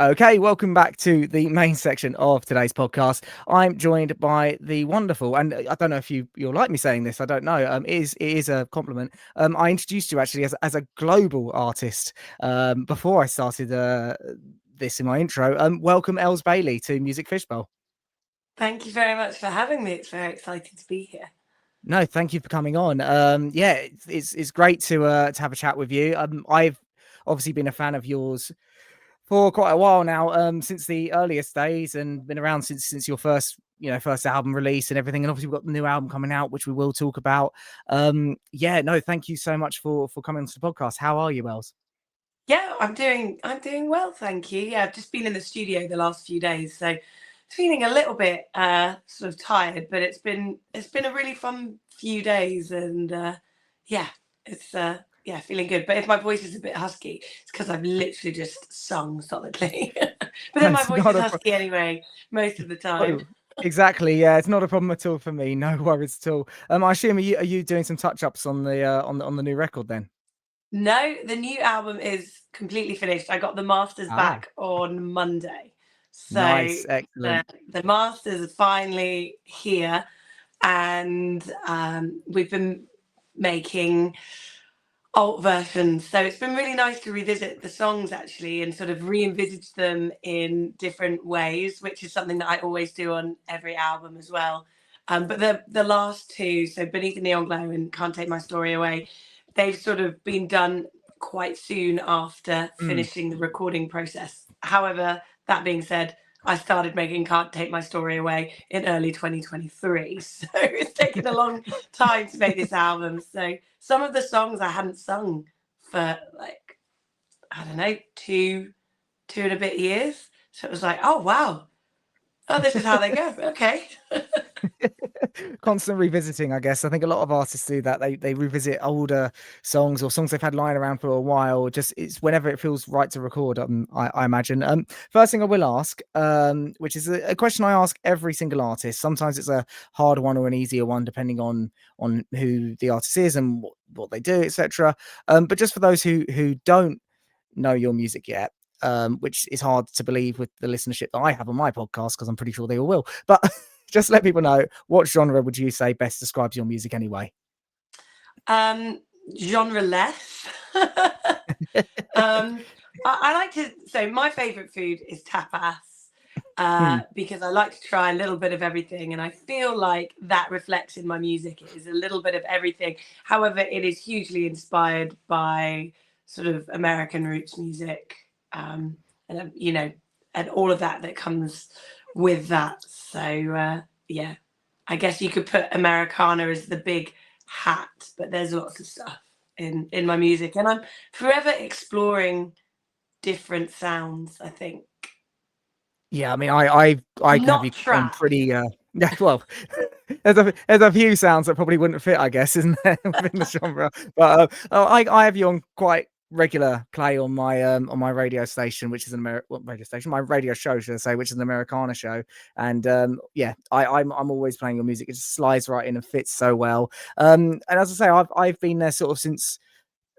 Okay, welcome back to the main section of today's podcast. I'm joined by the wonderful, and I don't know if you'll like me saying this. I don't know. It is a compliment. I introduced you actually as a global artist before I started this in my intro. Welcome, Elles Bailey, to Music Fishbowl. Thank you very much for having me. It's very exciting to be here. No, thank you for coming on. Yeah, it's great to have a chat with you. I've obviously been a fan of yours for quite a while now, since the earliest days, and been around since your first album release and everything. And obviously we've got the new album coming out, which we will talk about. Yeah, no, thank you so much for coming onto the podcast. How are you, Els? Yeah, I'm doing well, thank you. Yeah, I've just been in the studio the last few days, so feeling a little bit sort of tired, but it's been a really fun few days, and yeah, it's feeling good. But if my voice is a bit husky, it's because I've literally just sung solidly. But then my That's voice not is a husky anyway most of the time. exactly. Yeah, it's not a problem at all for me. No worries at all. I assume are you doing some touch ups on the on the new record then? No, the new album is completely finished. I got the masters Ah, back on Monday. So nice, the, excellent. the masters are finally here, and we've been making alt versions. So it's been really nice to revisit the songs actually and sort of re-envisage them in different ways, which is something that I always do on every album as well. But the last two, so Beneath the Neon Glow and Can't Take My Story Away, they've sort of been done quite soon after Mm. finishing the recording process. However, that being said, I started making Can't Take My Story Away in early 2023. So it's taken a long time to make this album. So some of the songs I hadn't sung for like, I don't know, two and a bit years. So it was like, oh, wow. Oh, this is how they go. Okay. Constant revisiting, I guess. I think a lot of artists do that. They revisit older songs or songs they've had lying around for a while. Just it's whenever it feels right to record. I imagine. First thing I will ask, which is a question I ask every single artist. Sometimes it's a hard one or an easier one, depending on who the artist is and what they do, etc. But just for those who don't know your music yet, which is hard to believe with the listenership that I have on my podcast, because I'm pretty sure they all will. But just let people know, what genre would you say best describes your music anyway? Genre less. I like to, so my favorite food is tapas. Because I like to try a little bit of everything, and I feel like that reflects in my music. It is a little bit of everything. However, it is hugely inspired by sort of American roots music, and and all of that comes with that. So yeah, I guess you could put Americana as the big hat, but there's lots of stuff in my music, and I'm forever exploring different sounds, I think. Yeah, I mean, I can have you Not on trap. pretty. Yeah, well, there's a few sounds that probably wouldn't fit, I guess, isn't there, within the genre? But I have you on quite regular play on my radio station, which is radio station, my radio show, should I say, which is an Americana show. And yeah, I'm always playing your music. It just slides right in and fits so well. And as I say, I've been there sort of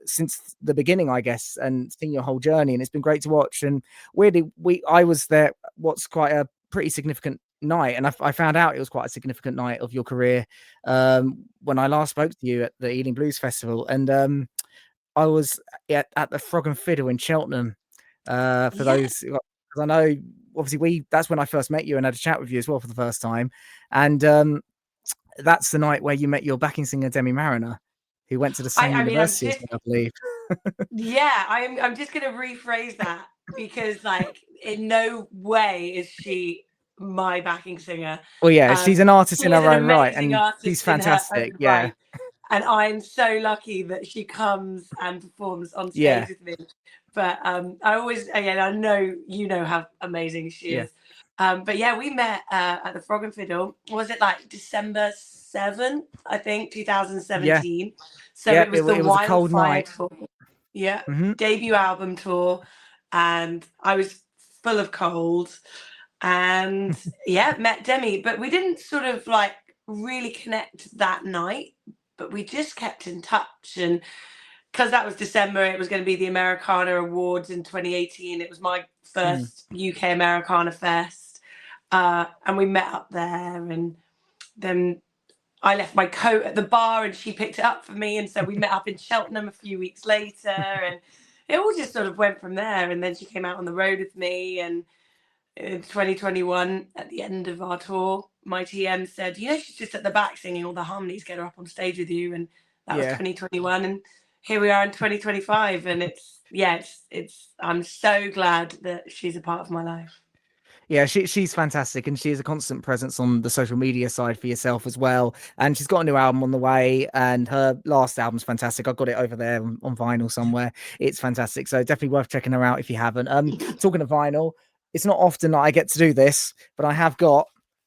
since the beginning, I guess, and seeing your whole journey, and it's been great to watch. And weirdly, I was there. What's quite a pretty significant night, and I found out it was quite a significant night of your career when I last spoke to you at the Ealing Blues Festival, and I was at the Frog and Fiddle in Cheltenham. For Yeah. those, because I know obviously that's when I first met you and had a chat with you as well for the first time, and that's the night where you met your backing singer Demi Mariner, who went to the same I mean, university as me, I believe. I'm just gonna rephrase that, because like in no way is she my backing singer. Well, yeah, she's an artist She in is her an own right, amazing and she's artist in her fantastic. own Yeah, right, and I'm so lucky that she comes and performs on yeah, stage with me. But I always, again, I know you know how amazing she yeah, is. But yeah, we met at the Frog and Fiddle. Was it like December 7th, I think, yeah, 2017? So yeah. it It, was the it was a cold Wildfire night. tour. Yeah, Hmm. debut album tour, and I was full of cold, and yeah, met Demi, but we didn't sort of like really connect that night, but we just kept in touch, and because that was December, it was going to be the Americana Awards in 2018. It was my first UK Americana Fest. And we met up there, and then I left my coat at the bar and she picked it up for me. And so we met up in Cheltenham a few weeks later, and it all just sort of went from there. And then she came out on the road with me, and in 2021, at the end of our tour, my TM said, you know, she's just at the back singing all the harmonies, get her up on stage with you. And that was 2021. And here we are in 2025. And I'm so glad that she's a part of my life. Yeah, she's fantastic, and she is a constant presence on the social media side for yourself as well. And she's got a new album on the way, and her last album's fantastic. I've got it over there on vinyl somewhere. It's fantastic, so definitely worth checking her out if you haven't. Talking of vinyl, it's not often that I get to do this, but I have got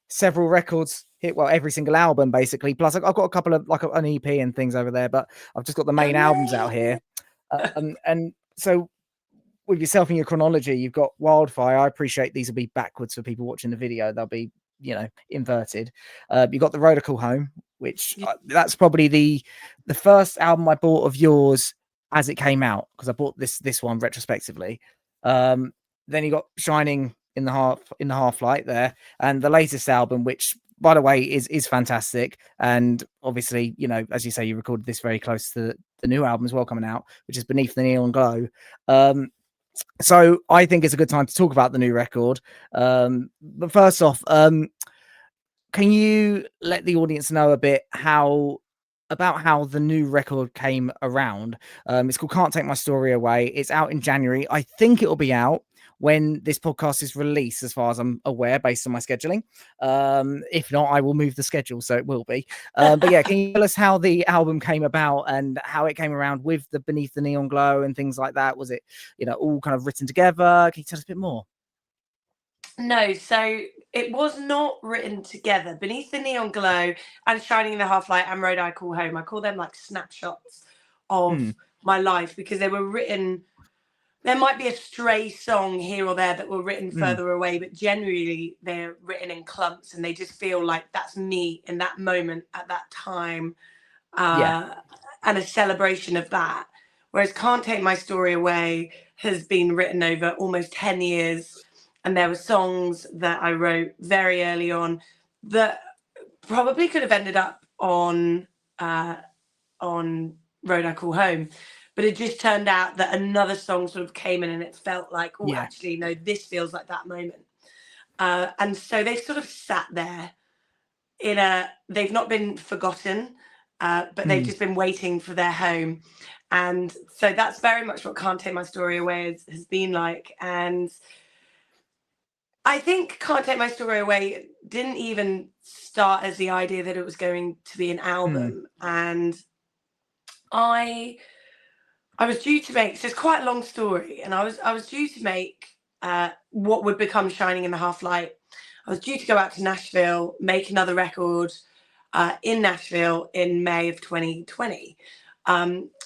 several records hit, well, every single album basically. Plus, I've got a couple of like an EP and things over there, but I've just got the main albums out here. And so, with yourself and your chronology, you've got Wildfire. I appreciate these will be backwards for people watching the video. They'll be, inverted. You've got The Road I Call Home, which that's probably the first album I bought of yours as it came out, because I bought this one retrospectively. Then you got Shining in the Half Light there, and the latest album, which by the way is fantastic. And obviously, as you say, you recorded this very close to the new album as well coming out, which is Beneath the Neon Glow. So I think it's a good time to talk about the new record. But first off, can you let the audience know a bit about how the new record came around? It's called Can't Take My Story Away. It's out in January. I think it'll be out when this podcast is released, as far as I'm aware, based on my scheduling. If not, I will move the schedule, so it will be. But yeah, can you tell us how the album came about and how it came around with the Beneath the Neon Glow and things like that? Was it, all kind of written together? Can you tell us a bit more? No, so it was not written together. Beneath the Neon Glow and Shining in the Half Light and Road I Call Home, I call them like snapshots of my life, because they were written. There might be a stray song here or there that were written further away, but generally they're written in clumps, and they just feel like that's me in that moment at that time, and a celebration of that. Whereas Can't Take My Story Away has been written over almost 10 years, and there were songs that I wrote very early on that probably could have ended up on Road I Call Home. But it just turned out that another song sort of came in, and it felt like, actually, no, this feels like that moment. And so they sort of sat there they've not been forgotten, but they've just been waiting for their home. And so that's very much what Can't Take My Story Away has been like. And I think Can't Take My Story Away didn't even start as the idea that it was going to be an album. And I was due to make, so it's quite a long story, and I was due to make what would become Shining in the Half Light. I was due to go out to Nashville, make another record in Nashville in May of 2020.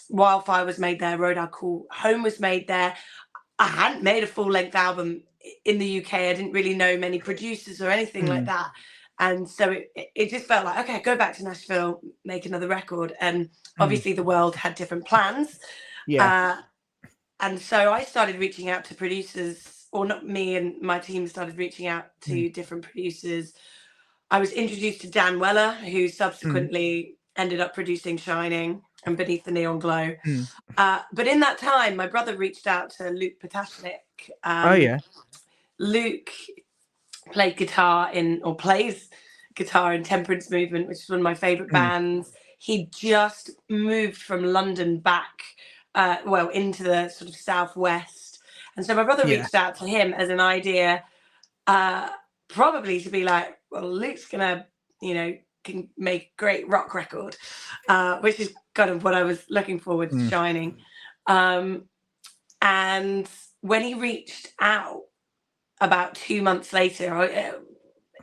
Wildfire was made there, Road I Call Home was made there. I hadn't made a full-length album in the UK. I didn't really know many producers or anything like that. And so it just felt like, okay, go back to Nashville, make another record. And obviously the world had different plans. And so I started reaching out to producers, or not me, and my team started reaching out to different producers. I was introduced to Dan Weller, who subsequently ended up producing Shining and Beneath the Neon Glow. But in that time, my brother reached out to Luke Potashnik. Luke played guitar plays guitar in Temperance Movement, which is one of my favorite bands. He just moved from London back into the sort of southwest, and so my brother reached out to him as an idea, probably to be like, well, Luke's gonna can make a great rock record, which is kind of what I was looking forward to Shining. And when he reached out about 2 months later,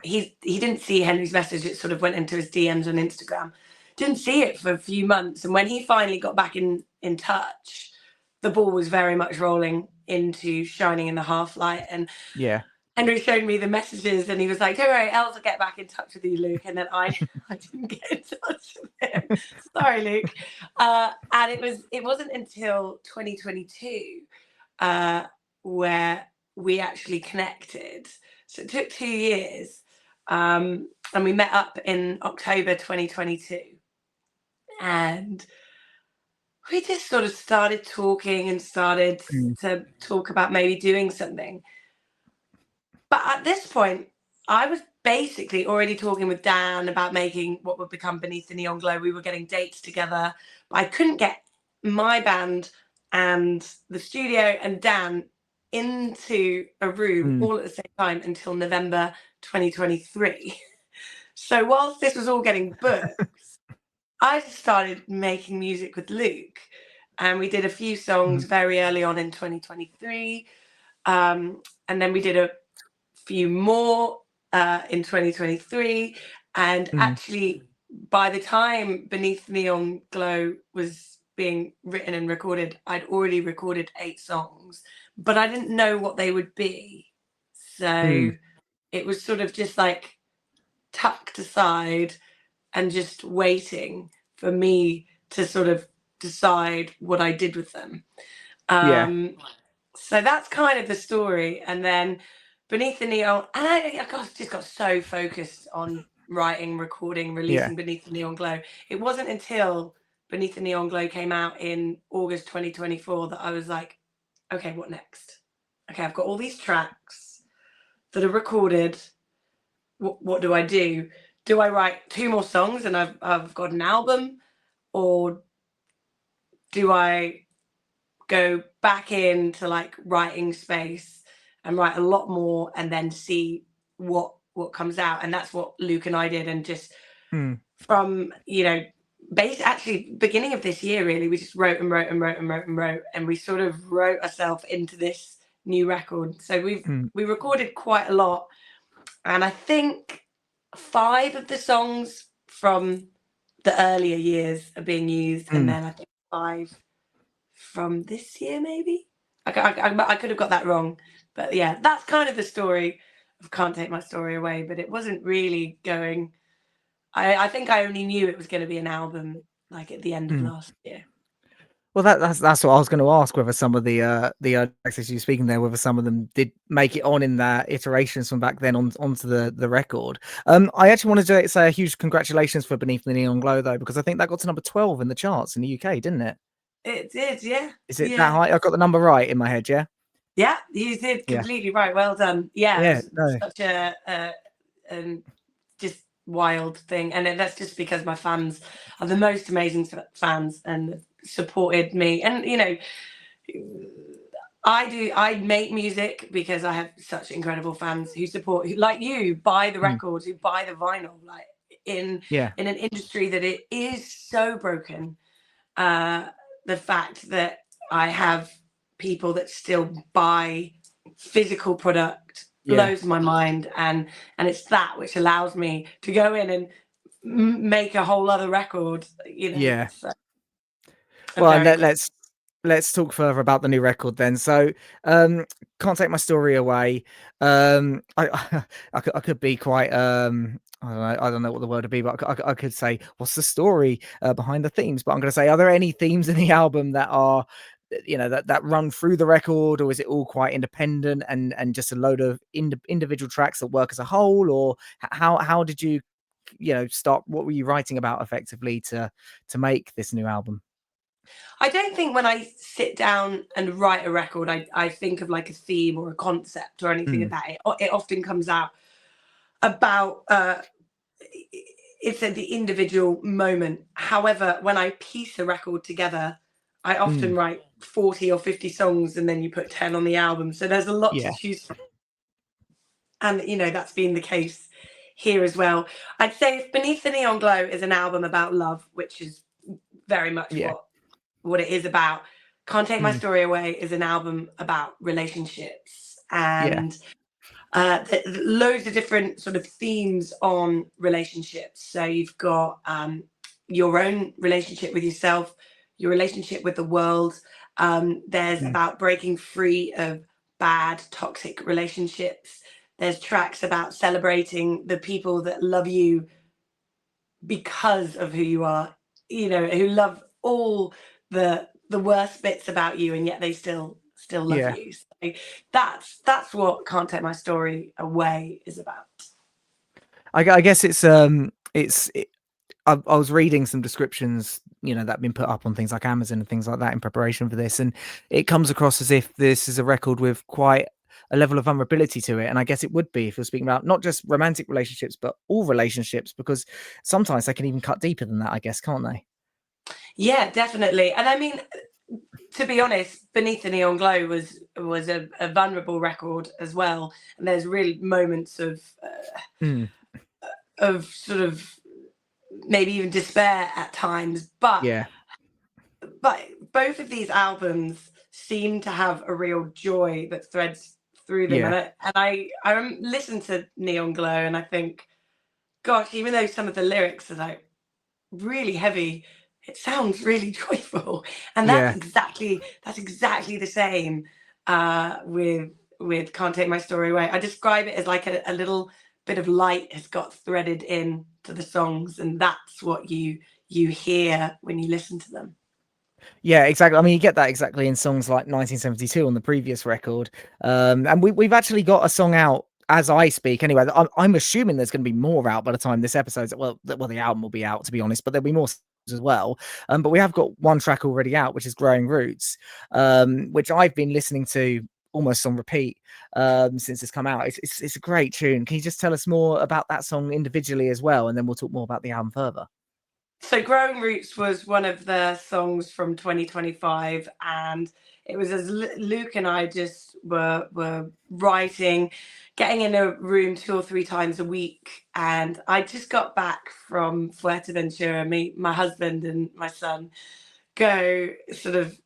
he didn't see Henry's message. It sort of went into his DMs on Instagram. Didn't see it for a few months, and when he finally got back in touch, the ball was very much rolling into Shining in the Half Light. And Henry showed me the messages and he was like, don't worry, Els will get back in touch with you, Luke. And then I didn't get in touch with him. Sorry, Luke. And it wasn't until 2022 where we actually connected. So it took 2 years. And we met up in October 2022. And we just sort of started talking and started to talk about maybe doing something. But at this point, I was basically already talking with Dan about making what would become Beneath the Neon Glow. We were getting dates together, but I couldn't get my band and the studio and Dan into a room all at the same time until November 2023. So whilst this was all getting booked, I just started making music with Luke, and we did a few songs very early on in 2023. And then we did a few more in 2023. And actually, by the time Beneath Neon Glow was being written and recorded, I'd already recorded 8 songs, but I didn't know what they would be. So it was sort of just like tucked aside and just waiting for me to sort of decide what I did with them. So that's kind of the story. And then Beneath the Neon, and I just got so focused on writing, recording, releasing Beneath the Neon Glow. It wasn't until Beneath the Neon Glow came out in August 2024 that I was like, okay, what next? Okay, I've got all these tracks that are recorded. What do I do? Do I write 2 more songs and I've got an album, or do I go back into like writing space and write a lot more and then see what comes out? And that's what Luke and I did. And just from, actually beginning of this year, really, we just wrote and wrote and wrote and wrote and wrote, and we sort of wrote ourselves into this new record. So we recorded quite a lot, and I think 5 of the songs from the earlier years are being used, and then I think 5 from this year, maybe. I could have got that wrong, but yeah, that's kind of the story of Can't Take My Story Away. But it wasn't really going. I think I only knew it was going to be an album like at the end of last year. Well, that's what I was going to ask, whether some of the tracks as you were speaking there, whether some of them did make it on in their iterations from back then onto the record. I actually wanted to say a huge congratulations for Beneath the Neon Glow, though, because I think that got to number 12 in the charts in the UK, didn't it? It did, yeah. Is it that high? I got the number right in my head, yeah? Yeah, you did completely right. Well done. Yeah, such a just wild thing, and that's just because my fans are the most amazing fans and supported me. And I make music because I have such incredible fans who support, who, like you, buy the records, who buy the vinyl, like in an industry that it is so broken. The fact that I have people that still buy physical product blows my mind, and it's that which allows me to go in and make a whole other record. So well, let's talk further about the new record then. So Can't Take My Story Away. I could be quite I don't know what the word would be, but I could say, what's the story behind the themes? But I'm going to say, are there any themes in the album that are that run through the record, or is it all quite independent and just a load of individual tracks that work as a whole? Or how did you start? What were you writing about effectively to make this new album? I don't think when I sit down and write a record, I think of like a theme or a concept or anything of that. It often comes out about it's at the individual moment. However, when I piece a record together, I often write 40 or 50 songs, and then you put 10 on the album. So there's a lot to choose from. And that's been the case here as well. I'd say if Beneath the Neon Glow is an album about love, which is very much what it is about, Can't Take My Story Away is an album about relationships, and loads of different sort of themes on relationships. So you've got your own relationship with yourself, your relationship with the world. There's about breaking free of bad, toxic relationships. there's tracks about celebrating the people that love you because of who you are, who love all the worst bits about you, and yet they still love Yeah. you. So that's what Can't Take My Story Away is about. I guess I was reading some descriptions, that have been put up on things like Amazon and things like that in preparation for this, and it comes across as if this is a record with quite a level of vulnerability to it. And I guess it would be if you're speaking about not just romantic relationships, but all relationships, because sometimes they can even cut deeper than that, I guess, can't they? Yeah, definitely. And I mean, to be honest, Beneath the Neon Glow was a vulnerable record as well. And there's really moments of sort of maybe even despair at times. But Yeah. both of these albums seem to have a real joy that threads through them. Yeah. And I listen to Neon Glow and I think, gosh, even though some of the lyrics are like really heavy, it sounds really joyful. And that's Yeah. exactly the same with Can't Take My Story Away. I describe it as like a little bit of light has got threaded in to the songs, and that's what you hear when you listen to them. Yeah, exactly. I mean, you get that exactly in songs like 1972 on the previous record. And we've actually got a song out as I speak. Anyway, I'm assuming there's going to be more out by the time this episode's the album will be out, to be honest, but there'll be more as well. But we have got one track already out, which is Growing Roots, which I've been listening to almost on repeat since it's come out. It's a great tune. Can you just tell us more about that song individually as well, and then we'll talk more about the album further? So Growing Roots was one of the songs from 2025, and it was as Luke and I just were writing, getting in a room 2 or 3 times a week. And I just got back from Fuerteventura. My husband and my son go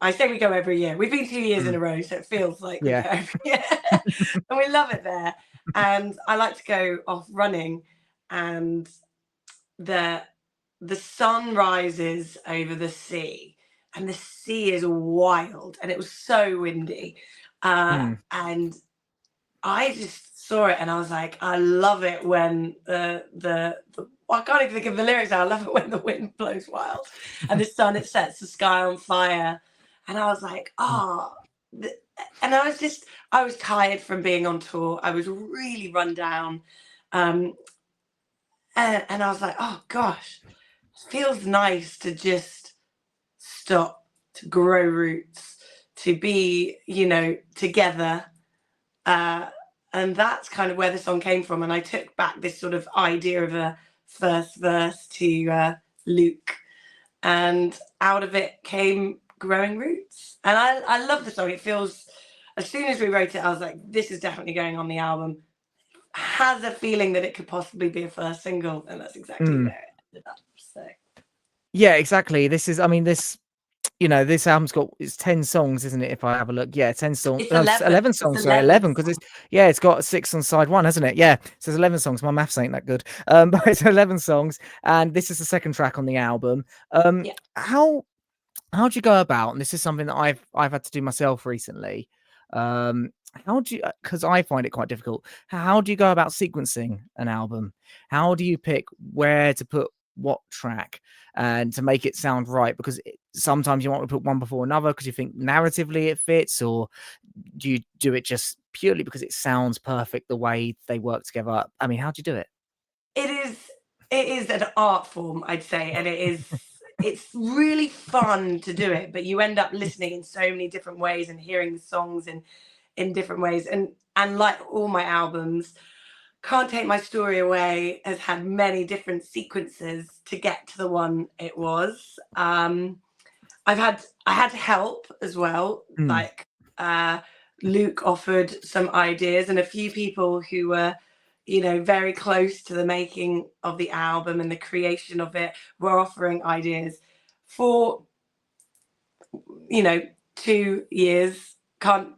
I say we go every year. We've been 2 years in a row, so it feels like we go every year. And we love it there. And I like to go off running, and the sun rises over the sea, and the sea is wild, and it was so windy. And I just saw it and I was like, I love it when the I can't even think of the lyrics now. I love it when the wind blows wild and the sun, it sets the sky on fire. And I was like, and I was tired from being on tour. I was really run down. And I was like, oh gosh, it feels nice to just stop, to grow roots, to be, together. And that's kind of where the song came from. And I took back this sort of idea of a first verse to Luke, and out of it came Growing Roots. And I love the song. It feels, as soon as we wrote it, I was like, this is definitely going on the album. Has a feeling that it could possibly be a first single, and that's exactly where it ended up. So yeah, exactly. This album's it's 10 songs, isn't it? If I have a look, yeah, 10 songs. it's No, 11. 11 songs. Sorry, 11, because it's got 6 on side 1, hasn't it? Yeah, so it's 11 songs. My maths ain't that good. But it's 11 songs, and this is the second track on the album. Yeah. How do you go about? And this is something that I've had to do myself recently. How do you? Because I find it quite difficult. How do you go about sequencing an album? How do you pick where to put what track and to make it sound right? Because sometimes you want to put one before another because you think narratively it fits, or do you do it just purely because it sounds perfect the way they work together? I mean, how do you do it? It is an art form, I'd say, and it's really fun to do it, but you end up listening in so many different ways and hearing the songs in different ways. And like all my albums, Can't Take My Story Away has had many different sequences to get to the one it was. I had help as well. Like Luke offered some ideas, and a few people who were, very close to the making of the album and the creation of it were offering ideas for, 2 years. Can't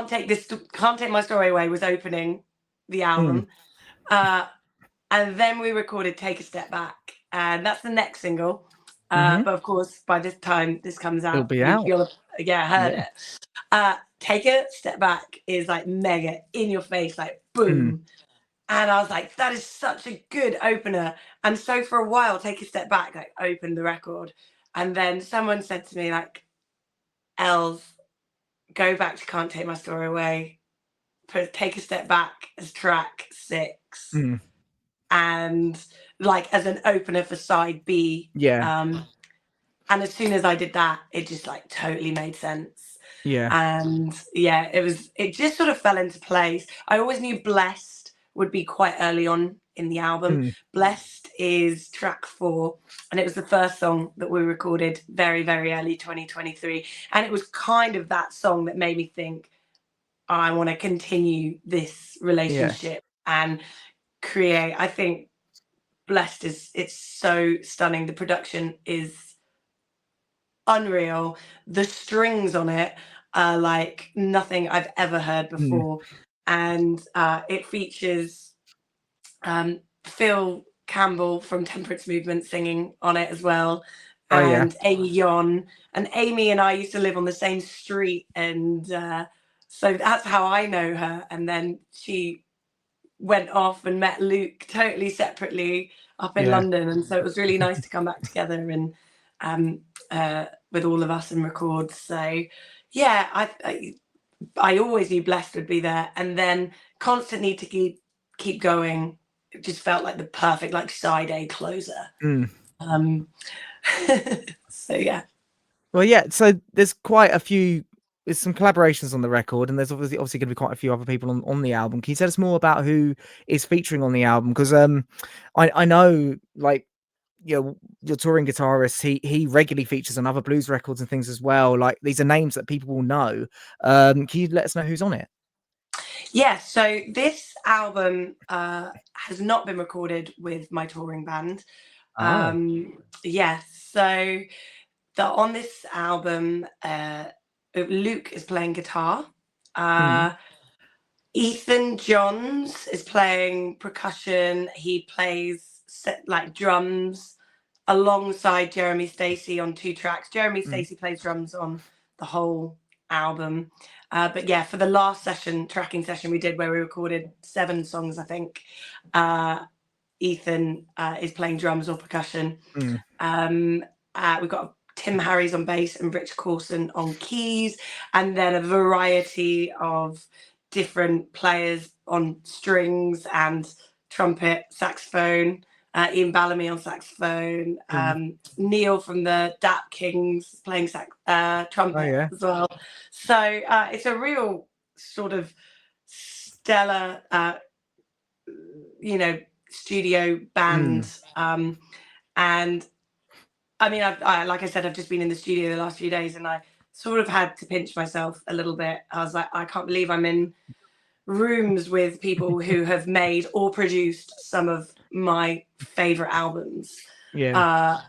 Take My Story Away was opening the album. And then we recorded Take a Step Back, and that's the next single. But of course, by this time this comes out, It'll be out. yeah, heard it. Take a Step Back is like mega in your face, like boom. And I was like, that is such a good opener. And so for a while, Take a Step Back, like opened the record. And then someone said to me, like, Els, go back to Can't Take My Story Away. Take a Step Back as track 6. And like as an opener for side B. And as soon as I did that, it just like totally made sense. And yeah, it just sort of fell into place. I always knew Blessed would be quite early on in the album. Blessed is track 4, and it was the first song that we recorded very, very early 2023. And it was kind of that song that made me think, I want to continue this relationship and create. I think Blessed it's so stunning. The production is unreal. The strings on it are like nothing I've ever heard before. And it features Phil Campbell from Temperance Movement singing on it as well. And Amy Yon. And Amy and I used to live on the same street, and so that's how I know her. And then she went off and met Luke totally separately up in London, and so it was really nice to come back together and with all of us and record. So yeah, I always knew Blessed would be there, and then Constant Need to keep going. It just felt like the perfect like side A closer. So yeah. Well, yeah. So there's quite a few. There's some collaborations on the record, and there's obviously going to be quite a few other people on the album. Can you tell us more about who is featuring on the album? Because I know, like, you know, your touring guitarist, he regularly features on other blues records and things as well. Like, these are names that people will know. Can you let us know who's on it? Yeah, so this album has not been recorded with my touring band. So on this album, Luke is playing guitar. Ethan Johns is playing percussion. He plays like drums alongside Jeremy Stacey on 2 tracks. Jeremy Stacey plays drums on the whole album. But yeah, for the last tracking session we did, where we recorded 7 songs, I think, Ethan is playing drums or percussion. We've got Tim Harris on bass and Rich Corson on keys, and then a variety of different players on strings and trumpet, saxophone. Ian Bellamy on saxophone. Neil from the Dap Kings playing trumpet as well. So it's a real sort of stellar, studio band. And I mean, like I said, I've just been in the studio the last few days, and I sort of had to pinch myself a little bit. I was like, I can't believe I'm in rooms with people who have made or produced some of my favorite albums. I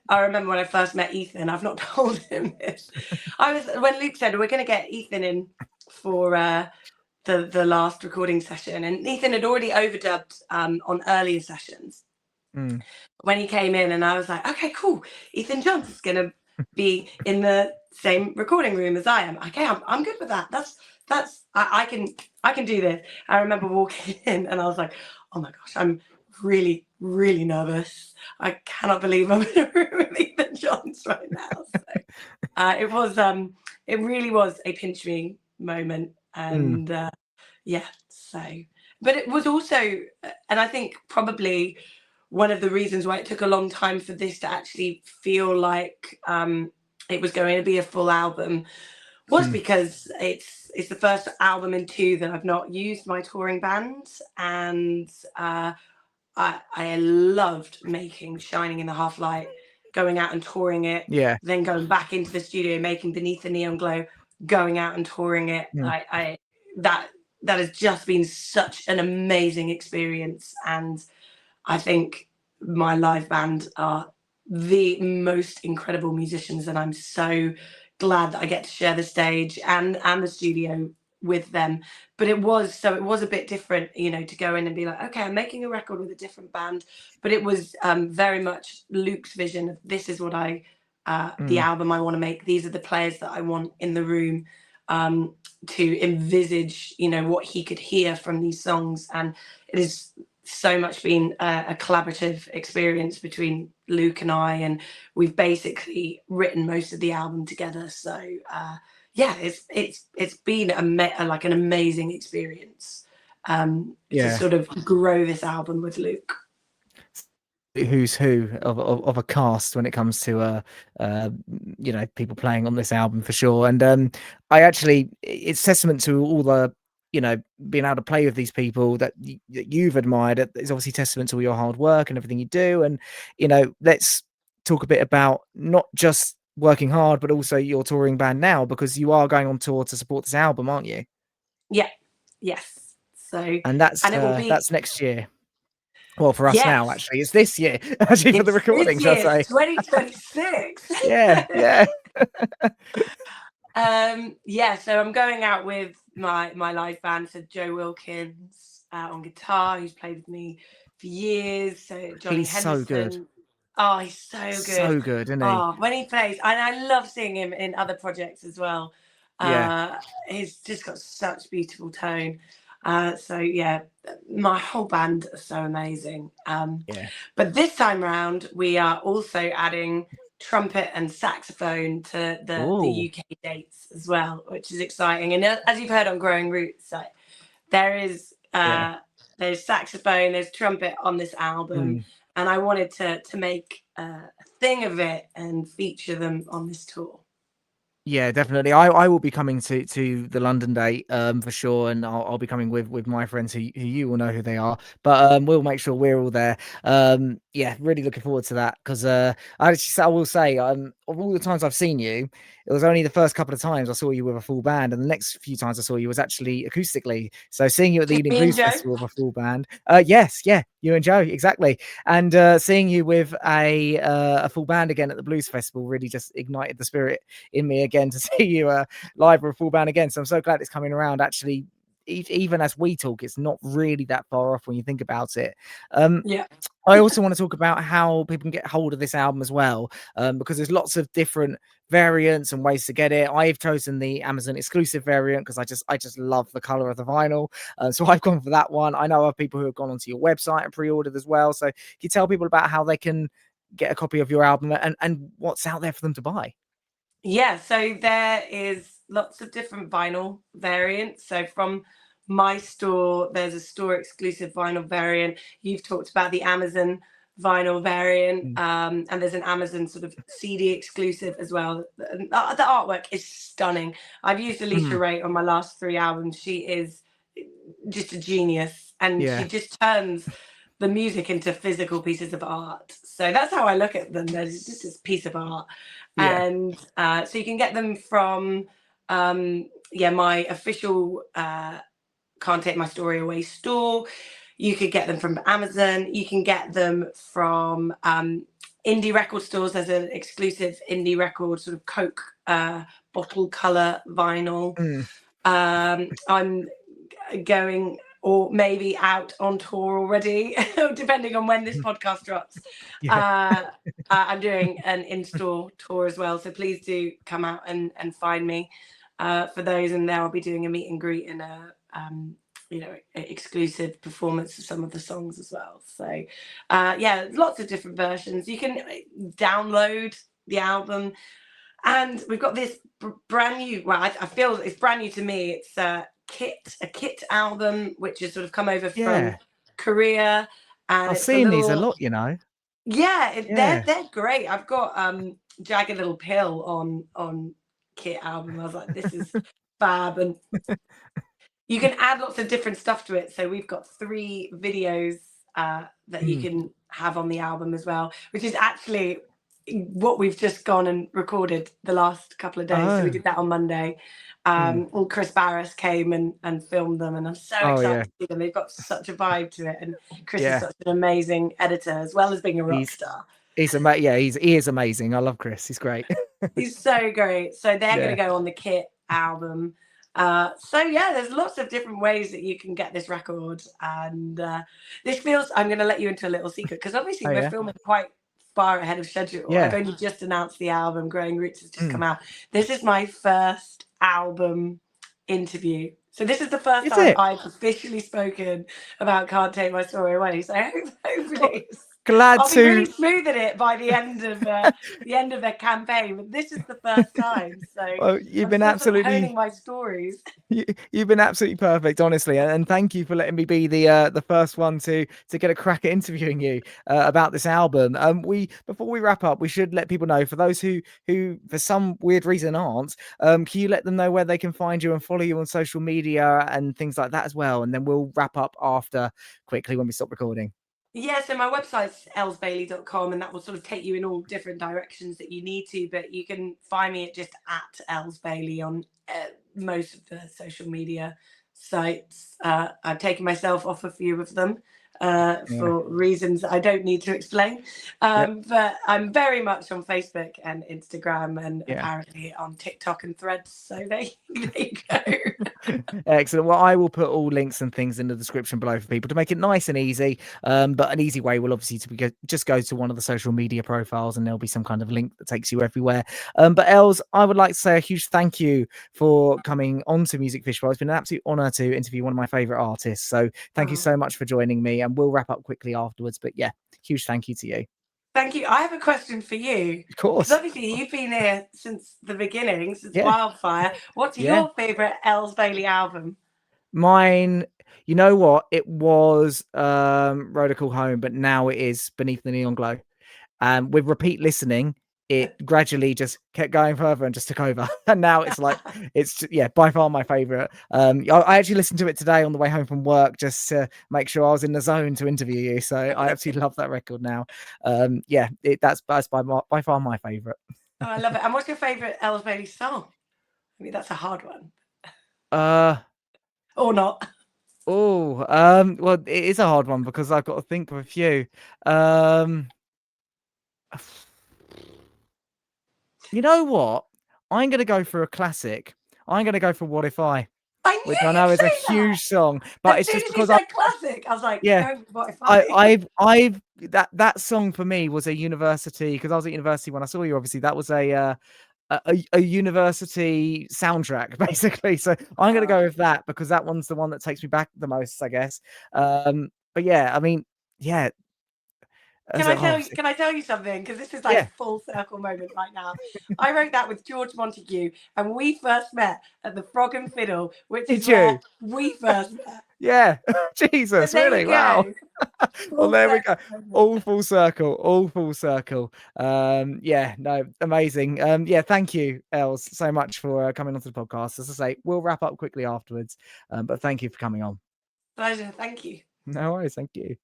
remember when I first met Ethan, I've not told him this. When Luke said we're going to get Ethan in for the last recording session, and Ethan had already overdubbed on earlier sessions. When he came in, and I was like, okay, cool, Ethan Johns is going to be in the same recording room as I am. Okay, I'm good with that. I can do this. I remember walking in, and I was like, oh my gosh, I'm really, really nervous. I cannot believe I'm in a room with Ethan Johns right now. So it really was a pinch me moment. And but it was also, and I think probably one of the reasons why it took a long time for this to actually feel like it was going to be a full album was because it's the first album in 2 that I've not used my touring band. And I loved making Shining in the Half Light, going out and touring it, then going back into the studio, making Beneath the Neon Glow, going out and touring it. That has just been such an amazing experience. And I think my live band are the most incredible musicians, and I'm so glad that I get to share the stage and the studio with them. But it was a bit different, to go in and be like, okay, I'm making a record with a different band. But it was very much Luke's vision of, this is what I the album I want to make. These are the players that I want in the room, to envisage, what he could hear from these songs. And it has so much been a collaborative experience between Luke and I, and we've basically written most of the album together. So it's been like an amazing experience, to sort of grow this album with Luke. Who's who of a cast when it comes to people playing on this album for sure. And it's testament to all the being able to play with these people that you've admired. It's obviously testament to all your hard work and everything you do. And let's talk a bit about not just working hard but also your touring band now, because you are going on tour to support this album, aren't you? Yes. So and it will be that's next year. Well, for us now, actually, it's this year. Actually, for the recording, shall I say? 2026. Yeah. So I'm going out with my live band. So Joe Wilkins on guitar, who's played with me for years. So Johnny He's Henderson. so good. Oh, he's so good. So good, isn't he? Oh, when he plays, and I love seeing him in other projects as well. He's just got such beautiful tone. My whole band are so amazing. But this time round, we are also adding trumpet and saxophone to the UK dates as well, which is exciting. And as you've heard on Growing Roots, there is there's saxophone, there's trumpet on this album, and I wanted to make a thing of it and feature them on this tour. Yeah, definitely. I will be coming to the London date for sure, and I'll be coming with my friends who you will know who they are. But we'll make sure we're all there. Really looking forward to that, because I will say, of all the times I've seen you, it was only the first couple of times I saw you with a full band, and the next few times I saw you was actually acoustically. So seeing you at the Evening Blues Festival with a full band, you and Joe, exactly, and seeing you with a full band again at the Blues Festival really just ignited the spirit in me again to see you live with a full band again. So I'm so glad it's coming around. Actually, even as we talk, it's not really that far off when you think about it. I also want to talk about how people can get hold of this album as well, because there's lots of different variants and ways to get it. I've chosen the Amazon exclusive variant because I just love the color of the vinyl, so I've gone for that one. I know of people who have gone onto your website and pre-ordered as well. So can you tell people about how they can get a copy of your album and what's out there for them to buy? Yeah, so there is lots of different vinyl variants. So from my store, there's a store exclusive vinyl variant. You've talked about the Amazon vinyl variant, and there's an Amazon sort of CD exclusive as well. The artwork is stunning. I've used Alicia Ray on my last 3 albums. She is just a genius, and she just turns the music into physical pieces of art. So that's how I look at them. There's just this piece of art. And so you can get them from my official Can't Take My Story Away store. You could get them from Amazon. You can get them from indie record stores. There's an exclusive indie record sort of Coke bottle color vinyl. I'm going, or maybe out on tour already, depending on when this podcast drops. I'm doing an in-store tour as well, so please do come out and find me for those, and there I'll be doing a meet and greet and a exclusive performance of some of the songs as well. So lots of different versions. You can download the album, and we've got this brand new, I feel it's brand new to me. It's a kit album which has sort of come over from Korea, and I've seen these a lot, they're great. I've got Jagged Little Pill on kit album. I was like, this is fab. And you can add lots of different stuff to it. So we've got 3 videos that you can have on the album as well, which is actually what we've just gone and recorded the last couple of days. So we did that on Monday. And Chris Barris came and filmed them, and I'm so excited to see them. They've got such a vibe to it, and Chris is such an amazing editor as well as being a rock star. He is amazing. I love Chris. He's great. He's so great. So they're going to go on the Kit album. There's lots of different ways that you can get this record, and this feels, I'm going to let you into a little secret, because obviously we're filming quite far ahead of schedule. Yeah. I've only just announced the album. Growing Roots has just come out. This is my first album interview. So this is the first Is time it? I've officially spoken about Can't Take My Story Away. So hopefully Glad I'll be really to. smooth at it by the end of their campaign. But this is the first time. So Well, you've I'm been still sort of honing absolutely. my stories. You've been absolutely perfect, honestly, and thank you for letting me be the first one to get a crack at interviewing you about this album. We before we wrap up, we should let people know, for those who for some weird reason aren't. Can you let them know where they can find you and follow you on social media and things like that as well? And then we'll wrap up after quickly when we stop recording. Yeah, so my website's ellesbailey.com, and that will sort of take you in all different directions that you need to, but you can find me at just at Elles Bailey on most of the social media sites. I've taken myself off a few of them for reasons I don't need to explain. But I'm very much on Facebook and Instagram, and apparently on TikTok and Threads. So there you go. Excellent. Well, I will put all links and things in the description below for people to make it nice and easy. But an easy way will obviously just go to one of the social media profiles, and there'll be some kind of link that takes you everywhere. But Els, I would like to say a huge thank you for coming on to Music Fishbowl. It's been an absolute honour to interview one of my favourite artists. So thank you so much for joining me, and we'll wrap up quickly afterwards. But yeah, huge thank you to you. Thank you. I have a question for you. Of course. Because obviously you've been here since the beginning, since Wildfire. What's your favourite Elles Bailey album? Mine, you know what? It was Road to Call Home, but now it is Beneath the Neon Glow. With repeat listening, it gradually just kept going further and just took over. And now it's like, by far my favorite. I actually listened to it today on the way home from work just to make sure I was in the zone to interview you. So I absolutely love that record now. That's by far my favorite. Oh, I love it. And what's your favorite Elles Bailey song? I mean, that's a hard one. Or not. Well, it is a hard one because I've got to think of a few. You know what? I'm going to go for a classic. I'm going to go for What If I? Which I know is a huge song, but it's just because classic. I was like, What If I've that song for me was a university, because I was at university when I saw you. Obviously, that was a university soundtrack, basically. So I'm going to go with that because that one's the one that takes me back the most, I guess. But yeah, I mean, yeah. Can I tell you something? Because this is like full circle moment right now. I wrote that with George Montague, and we first met at the Frog and Fiddle, which is where we first met. Yeah. Jesus, so really? Wow. Well, there we go. All full circle. All full circle. Amazing. Thank you, Els, so much for coming onto the podcast. As I say, we'll wrap up quickly afterwards. But thank you for coming on. Pleasure. Thank you. No worries. Thank you.